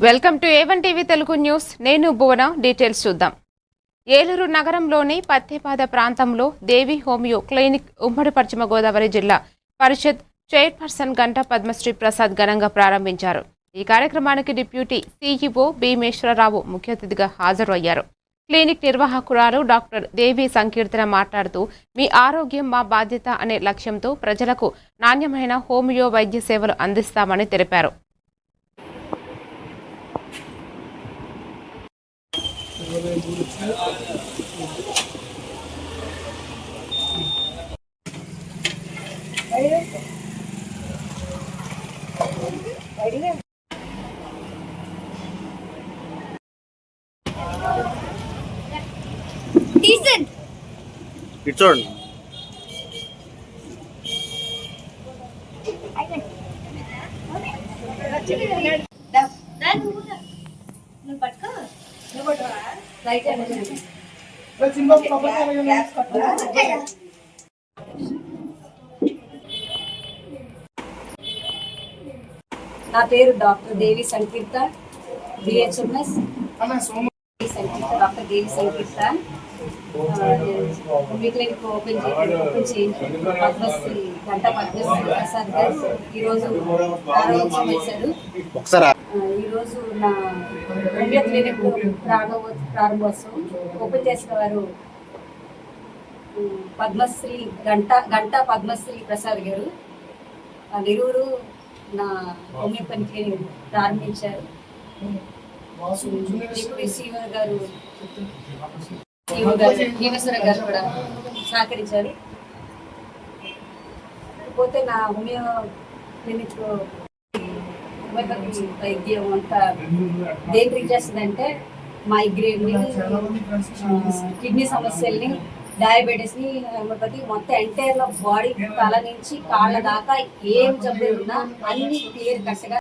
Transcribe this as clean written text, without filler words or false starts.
Welcome to A1 TV Telugu news. నేను భువన. Details చూద్దాం. ఏలూరు నగరంలోని పత్తేపాద ప్రాంతంలో దేవి హోమియో క్లినిక్ ఉమ్మడి పశ్చిమ గోదావరి జిల్లా పరిషత్ చైర్పర్సన్ గంటా పద్మశ్రీ ప్రసాద్ ఘనంగా ప్రారంభించారు. ఈ కార్యక్రమానికి డిప్యూటీ సీఈఓ భీమేశ్వరరావు ముఖ్య అతిథిగా హాజరు అయ్యారు. క్లినిక్ నిర్వాహకురాలు డాక్టర్ దేవి సంకీర్తన మాట్లాడుతూ, మీ ఆరోగ్యం మా బాధ్యత అనే లక్ష్యంతో ప్రజలకు నాణ్యమైన హోమియో వైద్య సేవలు అందిస్తామని తెలిపారు. చూడండి. నా పేరు డాక్టర్ దేవి సంకీర్త, బిహెచ్ఎంఎస్. డాక్టర్ దేవి సంకీర్త. క్లినిక్ ఓపెన్ చేయించి పద్మశ్రీ గంటా పద్మశ్రీ ప్రసాద్ గారు ఈరోజు ప్రారంభోత్సవం చేశారు. ఈరోజు నా హోమియో క్లినిక్ ప్రారంభోత్సవం ఓపెన్ చేసిన వారు పద్మశ్రీ గంటా పద్మశ్రీ ప్రసాద్ గారు. నిరువురు నా హోమియోపతి క్లినిక్ ప్రారంభించారు. డిప్యూటీ సీఓ గారు భీమేశ్వర గారు కూడా సహకరించారు. పోతే నా హోమియో క్లినిక్ హోమియోపతి వైద్యం అంతా దేని ట్రీట్ చేస్తుందంటే మైగ్రేన్ని, కిడ్నీ సమస్యల్ని, డయాబెటీస్ని హోమియోపతి మొత్తం ఎంటైర్లో బాడీ తల నుంచి కాళ్ళ దాకా ఏం జబ్బులు ఉన్నా అన్ని క్లియర్ కట్గా